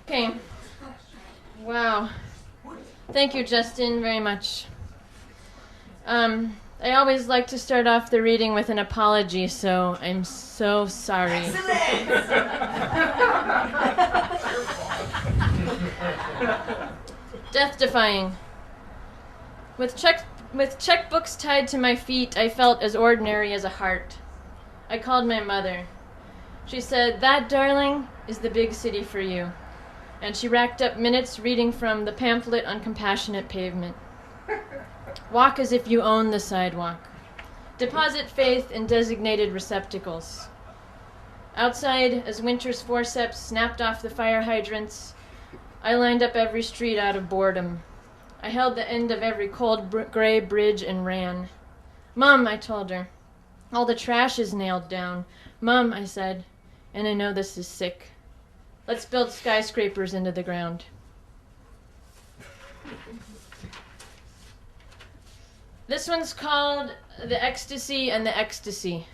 Okay. Wow. Thank you, Justin, very much. I always like to start off the reading with an apology, so I'm so sorry. Death-defying. With checkbooks tied to my feet, I felt as ordinary as a heart. I called my mother. She said, "That, darling, is the big city for you." And she racked up minutes reading from the pamphlet on compassionate pavement. Walk as if you own the sidewalk. Deposit faith in designated receptacles. Outside, as winter's forceps snapped off the fire hydrants, I lined up every street out of boredom. I held the end of every cold gray bridge and ran. "Mom," I told her, "all the trash is nailed down." "Mom," I said, and I know this is sick, "let's build skyscrapers into the ground." This one's called The Ecstasy and the Ecstasy.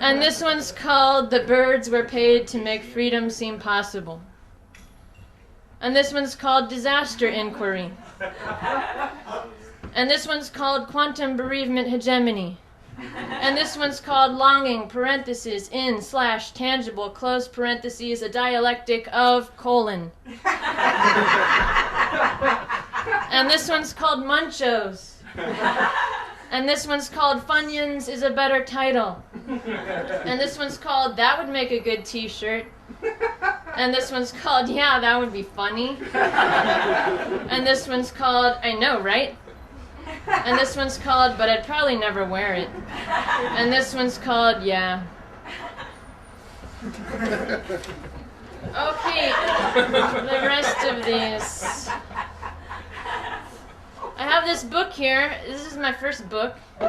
And this one's called The Birds Were Paid to Make Freedom Seem Possible. And this one's called Disaster Inquiry. And this one's called Quantum Bereavement Hegemony. And this one's called Longing, parentheses, in/tangible, close parentheses, a dialectic of, colon. And this one's called Munchos. And this one's called Funyuns is a better title. And this one's called That Would Make a Good T-shirt. And this one's called Yeah, That Would Be Funny. And this one's called I Know, Right? And this one's called But I'd Probably Never Wear It. And this one's called Yeah. Okay, the rest of these. I have this book here. This is my first book. Vale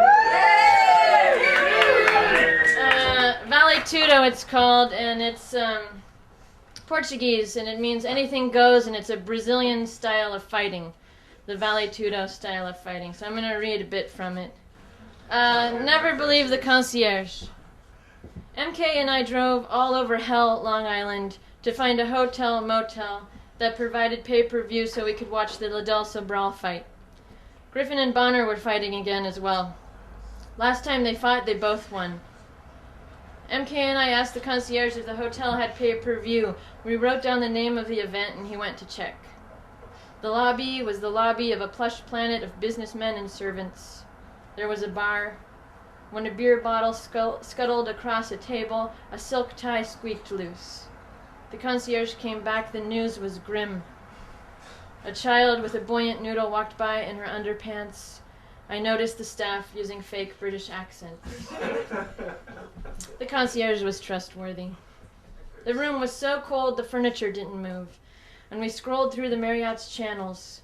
Tudo it's called, and it's Portuguese, and it means anything goes, and it's a Brazilian style of fighting. The Vale Tudo style of fighting. So I'm going to read a bit from it. Never believe the concierge. MK and I drove all over hell, Long Island, to find a hotel motel that provided pay-per-view so we could watch the Ladelso Brawl fight. Griffin and Bonner were fighting again as well. Last time they fought, they both won. MK and I asked the concierge if the hotel had pay-per-view. We wrote down the name of the event and he went to check. The lobby was the lobby of a plush planet of businessmen and servants. There was a bar. When a beer bottle scuttled across a table, a silk tie squeaked loose. The concierge came back. The news was grim. A child with a buoyant noodle walked by in her underpants. I noticed the staff using fake British accents. The concierge was trustworthy. The room was so cold the furniture didn't move, and we scrolled through the Marriott's channels.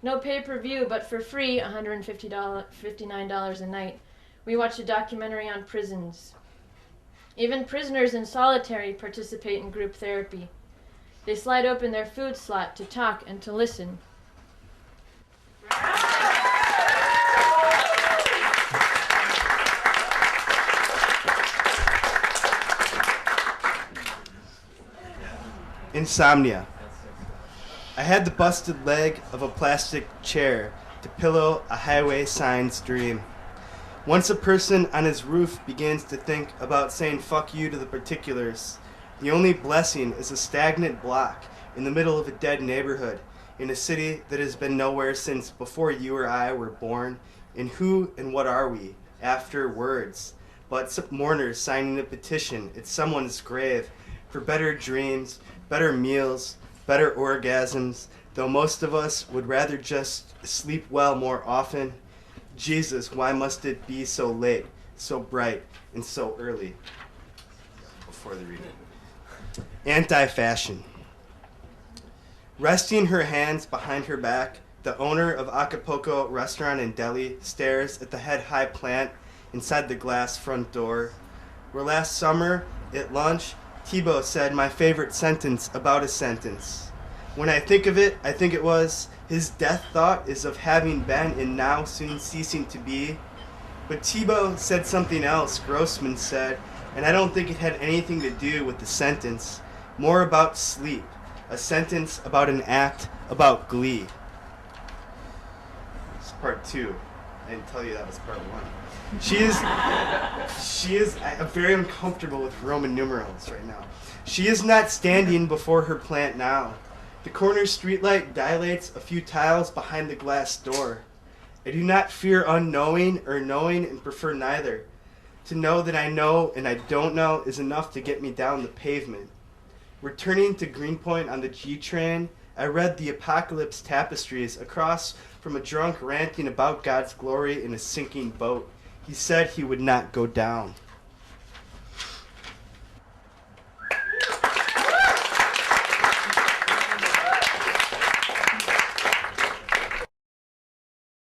No pay-per-view, but for free, $59 a night. We watched a documentary on prisons. Even prisoners in solitary participate in group therapy. They slide open their food slot to talk and to listen. Insomnia. I had the busted leg of a plastic chair to pillow a highway sign's dream. Once a person on his roof begins to think about saying fuck you to the particulars, the only blessing is a stagnant block in the middle of a dead neighborhood in a city that has been nowhere since before you or I were born. And who and what are we, after words, but some mourners signing a petition at someone's grave for better dreams, better meals, better orgasms, though most of us would rather just sleep well more often. Jesus, why must it be so late, so bright, and so early? Before the reading. Anti-fashion. Resting her hands behind her back, the owner of Acapulco restaurant in Delhi stares at the head-high plant inside the glass front door, where last summer at lunch, Thibaut said my favorite sentence about a sentence. When I think of it, I think it was, his death thought is of having been and now soon ceasing to be. But Thibaut said something else, Grossman said, and I don't think it had anything to do with the sentence. more about sleep, a sentence about an act about glee. It's part 2. I didn't tell you that was part 1. She is very uncomfortable with Roman numerals right now. She is not standing before her plant now. The corner streetlight dilates a few tiles behind the glass door. I do not fear unknowing or knowing and prefer neither. To know that I know and I don't know is enough to get me down the pavement. Returning to Greenpoint on the G train, I read the Apocalypse tapestries across from a drunk ranting about God's glory in a sinking boat. He said he would not go down.